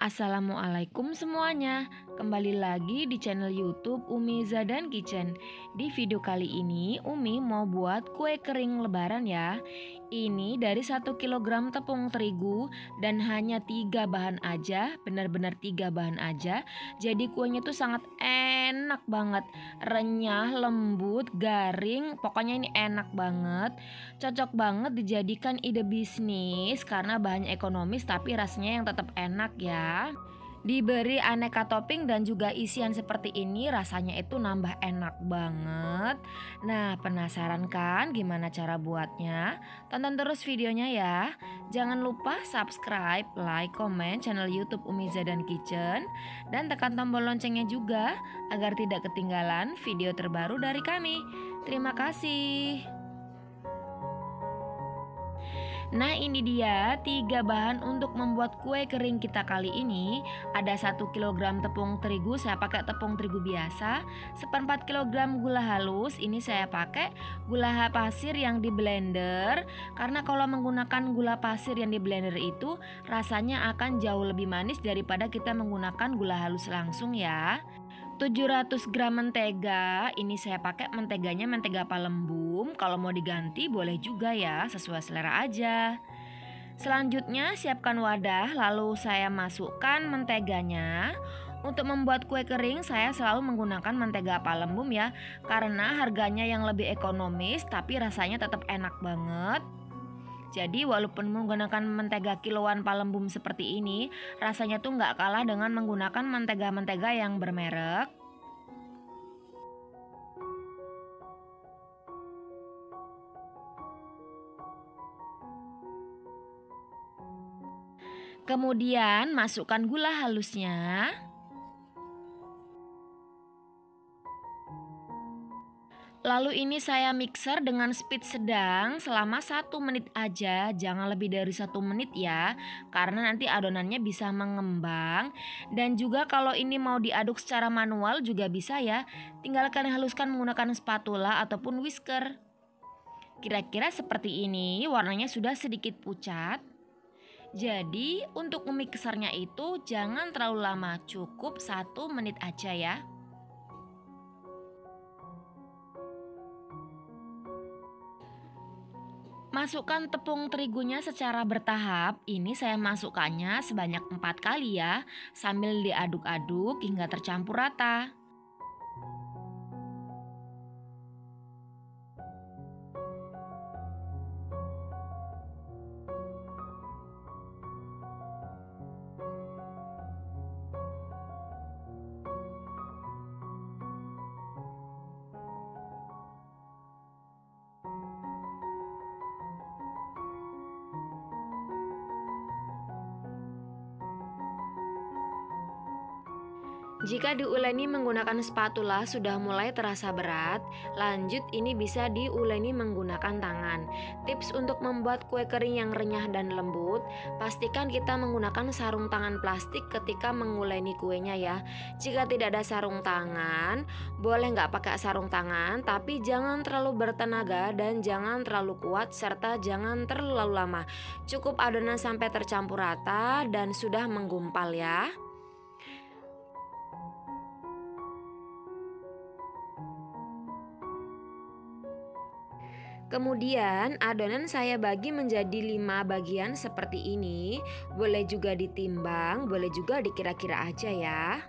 Assalamualaikum semuanya, kembali lagi di channel YouTube Umi Zadan Kitchen. Di video kali ini Umi mau buat kue kering lebaran ya. Ini dari 1 kg tepung terigu dan hanya 3 bahan aja, benar-benar 3 bahan aja. Jadi kuenya tuh sangat enak banget, renyah, lembut, garing, pokoknya ini enak banget. Cocok banget dijadikan ide bisnis karena bahannya ekonomis tapi rasanya yang tetap enak ya. Diberi aneka topping dan juga isian seperti ini rasanya itu nambah enak banget. Nah, penasaran kan gimana cara buatnya? Tonton terus videonya ya. Jangan lupa subscribe, like, komen channel YouTube Umi Zadan Kitchen dan tekan tombol loncengnya juga agar tidak ketinggalan video terbaru dari kami. Terima kasih. Nah, ini dia 3 bahan untuk membuat kue kering kita kali ini. Ada 1 kg tepung terigu, saya pakai tepung terigu biasa. 1/4 kg gula halus, ini saya pakai gula pasir yang di blender. Karena kalau menggunakan gula pasir yang di blender itu rasanya akan jauh lebih manis daripada kita menggunakan gula halus langsung ya. 700 gram mentega, ini saya pakai menteganya mentega Palembum. Kalau mau diganti boleh juga ya, sesuai selera aja. Selanjutnya siapkan wadah, lalu saya masukkan menteganya. Untuk membuat kue kering saya selalu menggunakan mentega Palembum ya, karena harganya yang lebih ekonomis tapi rasanya tetap enak banget. Jadi walaupun menggunakan mentega kiloan Palembum seperti ini, rasanya tuh nggak kalah dengan menggunakan mentega-mentega yang bermerek. Kemudian masukkan gula halusnya. Lalu ini saya mixer dengan speed sedang selama 1 menit aja, jangan lebih dari 1 menit ya, karena nanti adonannya bisa mengembang. Dan juga kalau ini mau diaduk secara manual juga bisa ya, tinggal kalian haluskan menggunakan spatula ataupun whisker. Kira-kira seperti ini, warnanya sudah sedikit pucat. Jadi untuk memixernya itu jangan terlalu lama, cukup 1 menit aja ya. Masukkan tepung terigunya secara bertahap. Ini saya masukkannya sebanyak 4 kali ya, sambil diaduk-aduk hingga tercampur rata. Jika diuleni menggunakan spatula sudah mulai terasa berat, lanjut ini bisa diuleni menggunakan tangan. Tips untuk membuat kue kering yang renyah dan lembut, pastikan kita menggunakan sarung tangan plastik ketika menguleni kuenya ya. Jika tidak ada sarung tangan, boleh nggak pakai sarung tangan, tapi jangan terlalu bertenaga dan jangan terlalu kuat serta jangan terlalu lama. Cukup adonan sampai tercampur rata dan sudah menggumpal ya. Kemudian adonan saya bagi menjadi 5 bagian seperti ini. Boleh juga ditimbang, boleh juga dikira-kira aja ya.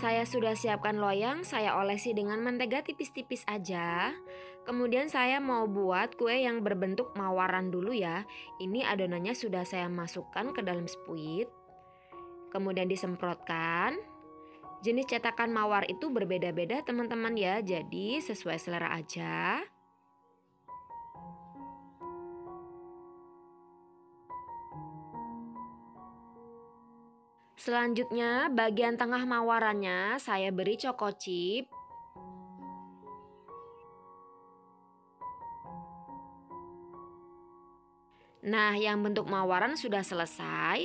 Saya sudah siapkan loyang, saya olesi dengan mentega tipis-tipis aja. Kemudian saya mau buat kue yang berbentuk mawaran dulu ya. Ini adonannya sudah saya masukkan ke dalam spuit. Kemudian disemprotkan. Jenis cetakan mawar itu berbeda-beda teman-teman ya, jadi sesuai selera aja. Selanjutnya bagian tengah mawarannya saya beri choco chip. Nah, yang bentuk mawaran sudah selesai.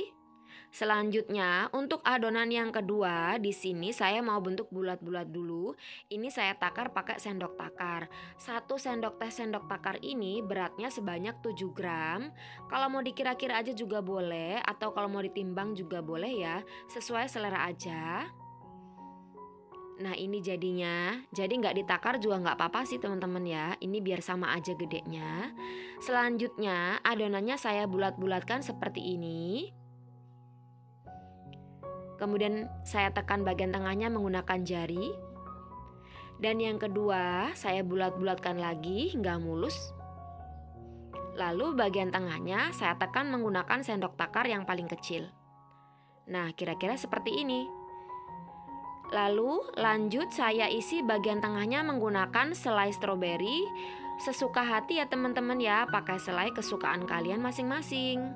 Selanjutnya, untuk adonan yang kedua, di sini saya mau bentuk bulat-bulat dulu. Ini saya takar pakai sendok takar. 1 sendok teh sendok takar ini beratnya sebanyak 7 gram. Kalau mau dikira-kira aja juga boleh, atau kalau mau ditimbang juga boleh ya, sesuai selera aja. Nah ini jadinya, jadi nggak ditakar juga nggak apa-apa sih teman-teman ya. Ini biar sama aja gedenya. Selanjutnya adonannya saya bulat-bulatkan seperti ini. Kemudian saya tekan bagian tengahnya menggunakan jari. Dan yang kedua saya bulat-bulatkan lagi hingga mulus. Lalu bagian tengahnya saya tekan menggunakan sendok takar yang paling kecil. Nah kira-kira seperti ini. Lalu lanjut saya isi bagian tengahnya menggunakan selai stroberi. Sesuka hati ya teman-teman ya, pakai selai kesukaan kalian masing-masing.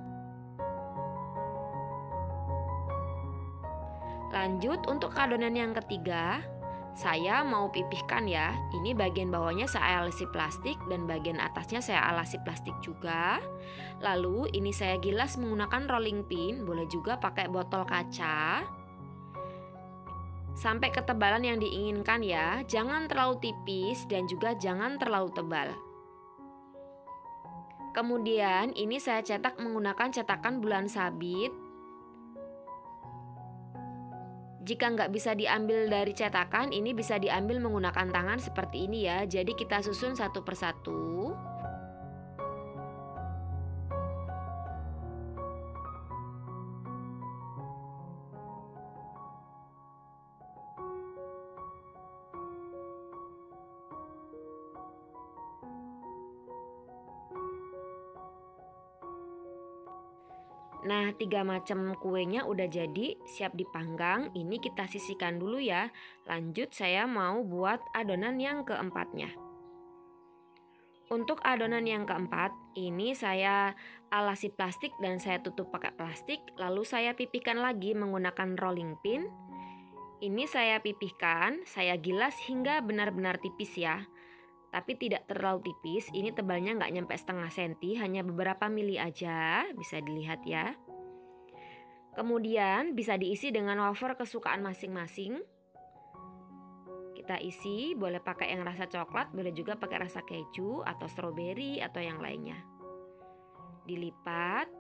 Lanjut untuk adonan yang ketiga, saya mau pipihkan ya. Ini bagian bawahnya saya alasi plastik dan bagian atasnya saya alasi plastik juga. Lalu ini saya gilas menggunakan rolling pin, boleh juga pakai botol kaca. Sampai ketebalan yang diinginkan ya, jangan terlalu tipis dan juga jangan terlalu tebal. Kemudian ini saya cetak menggunakan cetakan bulan sabit. Jika nggak bisa diambil dari cetakan, ini bisa diambil menggunakan tangan seperti ini ya. Jadi kita susun satu persatu. Nah, 3 macam kuenya udah jadi, siap dipanggang. Ini kita sisihkan dulu ya. Lanjut saya mau buat adonan yang keempatnya. Untuk adonan yang keempat, ini saya alasi plastik dan saya tutup pakai plastik. Lalu saya pipihkan lagi menggunakan rolling pin. Ini saya pipihkan, saya gilas hingga benar-benar tipis ya. Tapi tidak terlalu tipis, ini tebalnya nggak nyampe setengah senti, hanya beberapa mili aja, bisa dilihat ya. Kemudian bisa diisi dengan wafer kesukaan masing-masing. Kita isi, boleh pakai yang rasa coklat, boleh juga pakai rasa keju atau stroberi atau yang lainnya. Dilipat,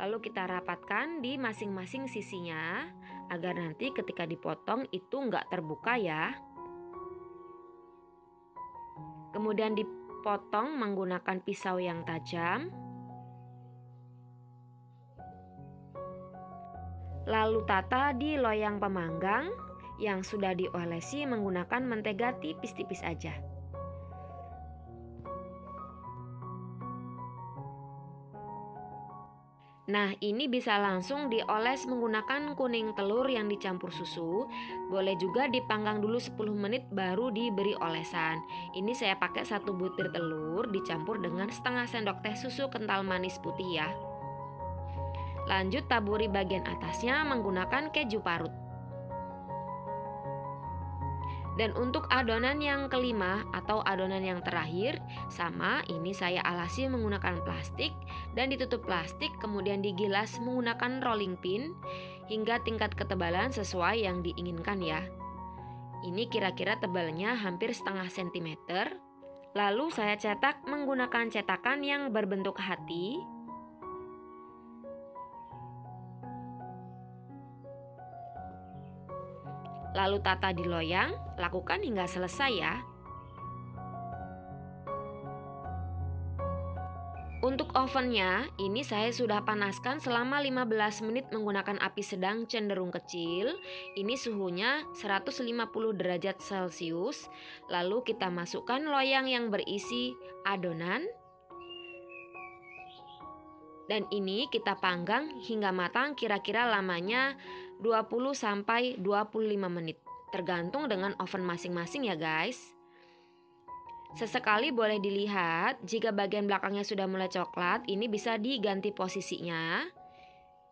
lalu kita rapatkan di masing-masing sisinya, agar nanti ketika dipotong itu nggak terbuka ya. Kemudian dipotong menggunakan pisau yang tajam. Lalu tata di loyang pemanggang yang sudah diolesi menggunakan mentega tipis-tipis aja. Nah, ini bisa langsung dioles menggunakan kuning telur yang dicampur susu. Boleh juga dipanggang dulu 10 menit baru diberi olesan. Ini saya pakai 1 butir telur dicampur dengan setengah sendok teh susu kental manis putih ya. Lanjut taburi bagian atasnya menggunakan keju parut. Dan untuk adonan yang kelima atau adonan yang terakhir, sama, ini saya alasi menggunakan plastik dan ditutup plastik, kemudian digilas menggunakan rolling pin hingga tingkat ketebalan sesuai yang diinginkan ya. Ini kira-kira tebalnya hampir setengah sentimeter. Lalu saya cetak menggunakan cetakan yang berbentuk hati. Lalu tata di loyang, lakukan hingga selesai ya. Untuk ovennya, ini saya sudah panaskan selama 15 menit menggunakan api sedang cenderung kecil. Ini suhunya 150 derajat Celcius. Lalu kita masukkan loyang yang berisi adonan. Dan ini kita panggang hingga matang, kira-kira lamanya 20-25 menit. Tergantung dengan oven masing-masing ya guys. Sesekali boleh dilihat, jika bagian belakangnya sudah mulai coklat, ini bisa diganti posisinya.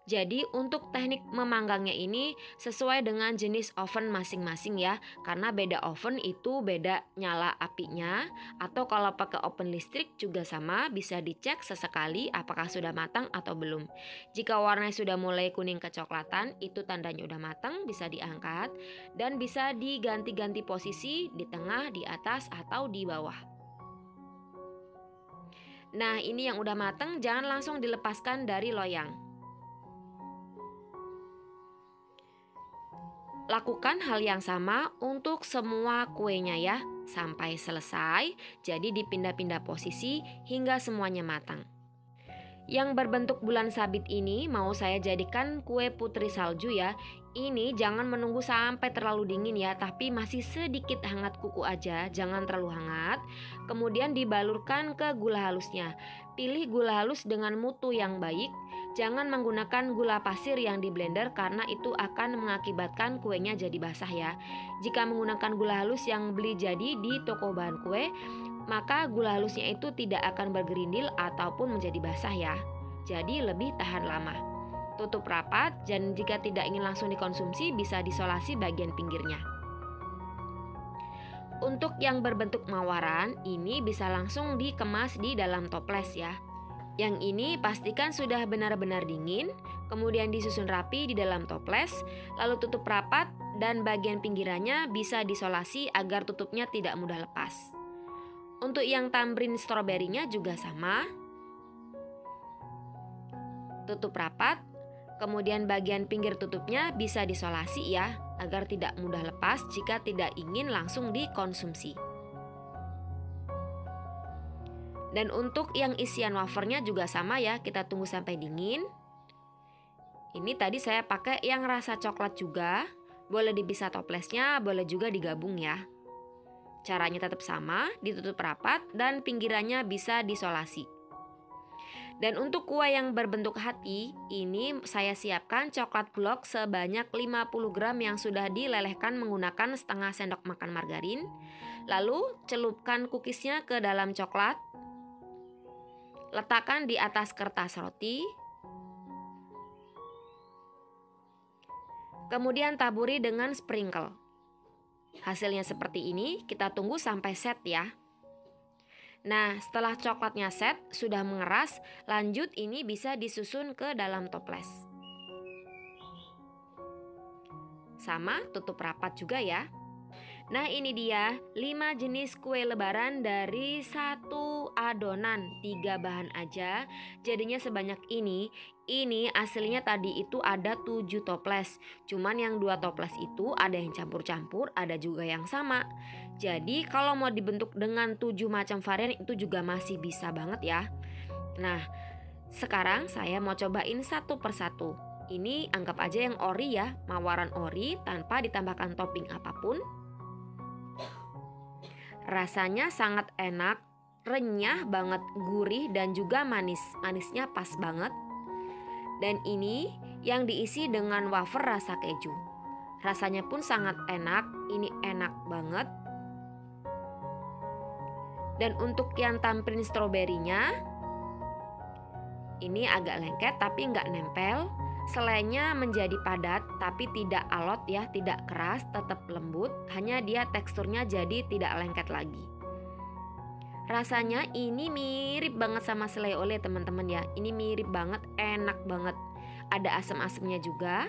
Jadi untuk teknik memanggangnya ini sesuai dengan jenis oven masing-masing ya. Karena beda oven itu beda nyala apinya. Atau kalau pakai oven listrik juga sama, bisa dicek sesekali apakah sudah matang atau belum. Jika warnanya sudah mulai kuning kecoklatan, itu tandanya udah matang, bisa diangkat. Dan bisa diganti-ganti posisi di tengah, di atas, atau di bawah. Nah, ini yang udah matang, jangan langsung dilepaskan dari loyang. Lakukan hal yang sama untuk semua kuenya ya, sampai selesai. Jadi dipindah-pindah posisi hingga semuanya matang. Yang berbentuk bulan sabit ini mau saya jadikan kue putri salju ya. Ini jangan menunggu sampai terlalu dingin ya, tapi masih sedikit hangat kuku aja, jangan terlalu hangat. Kemudian dibalurkan ke gula halusnya. Pilih gula halus dengan mutu yang baik. Jangan menggunakan gula pasir yang di blender karena itu akan mengakibatkan kuenya jadi basah ya. Jika menggunakan gula halus yang beli jadi di toko bahan kue, maka gula halusnya itu tidak akan bergerindil ataupun menjadi basah ya. Jadi lebih tahan lama. Tutup rapat dan jika tidak ingin langsung dikonsumsi bisa disolasi bagian pinggirnya. Untuk yang berbentuk mawaran, ini bisa langsung dikemas di dalam toples ya. Yang ini pastikan sudah benar-benar dingin, kemudian disusun rapi di dalam toples, lalu tutup rapat dan bagian pinggirannya bisa disolasi agar tutupnya tidak mudah lepas. Untuk yang tambrin stroberinya juga sama. Tutup rapat, kemudian bagian pinggir tutupnya bisa disolasi ya, agar tidak mudah lepas jika tidak ingin langsung dikonsumsi. Dan untuk yang isian wafernya juga sama ya, kita tunggu sampai dingin. Ini tadi saya pakai yang rasa coklat juga. Boleh dipisah toplesnya, boleh juga digabung ya. Caranya tetap sama, ditutup rapat dan pinggirannya bisa disolasi. Dan untuk kue yang berbentuk hati, ini saya siapkan coklat blok sebanyak 50 gram yang sudah dilelehkan menggunakan setengah sendok makan margarin. Lalu celupkan cookiesnya ke dalam coklat. Letakkan di atas kertas roti. Kemudian taburi dengan sprinkle. Hasilnya seperti ini, kita tunggu sampai set ya. Nah, setelah coklatnya set, sudah mengeras, lanjut ini bisa disusun ke dalam toples. Sama, tutup rapat juga ya. Nah, ini dia 5 jenis kue lebaran dari satu adonan, 3 bahan aja. Jadinya sebanyak ini. Ini aslinya tadi itu ada 7 toples. Cuman yang 2 toples itu ada yang campur-campur, ada juga yang sama. Jadi kalau mau dibentuk dengan 7 macam varian itu juga masih bisa banget ya. Nah, sekarang saya mau cobain satu persatu. Ini anggap aja yang ori ya, mawaran ori tanpa ditambahkan topping apapun. Rasanya sangat enak, renyah banget, gurih dan juga manis. Manisnya pas banget. Dan ini yang diisi dengan wafer rasa keju. Rasanya pun sangat enak, ini enak banget. Dan untuk yang tamprin stroberinya, ini agak lengket tapi nggak nempel. Selainya menjadi padat tapi tidak alot ya, tidak keras, tetap lembut. Hanya dia teksturnya jadi tidak lengket lagi. Rasanya ini mirip banget sama selai oleh teman-teman ya. Ini mirip banget, enak banget. Ada asam-asamnya juga.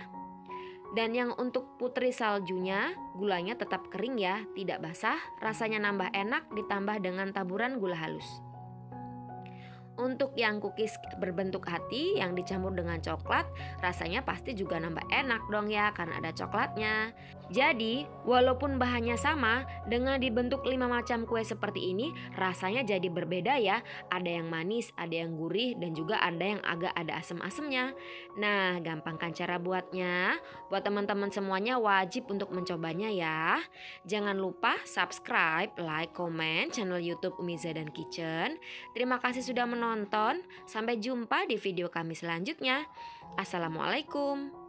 Dan yang untuk putri saljunya, gulanya tetap kering ya, tidak basah. Rasanya nambah enak ditambah dengan taburan gula halus. Untuk yang cookies berbentuk hati yang dicampur dengan coklat, rasanya pasti juga nambah enak dong ya karena ada coklatnya. Jadi walaupun bahannya sama, dengan dibentuk 5 macam kue seperti ini rasanya jadi berbeda ya. Ada yang manis, ada yang gurih dan juga ada yang agak ada asam-asamnya. Nah, gampang kan cara buatnya? Buat teman-teman semuanya wajib untuk mencobanya ya. Jangan lupa subscribe, like, komen channel YouTube Umiza dan Kitchen. Terima kasih sudah menonton. Sampai jumpa di video kami selanjutnya. Assalamualaikum.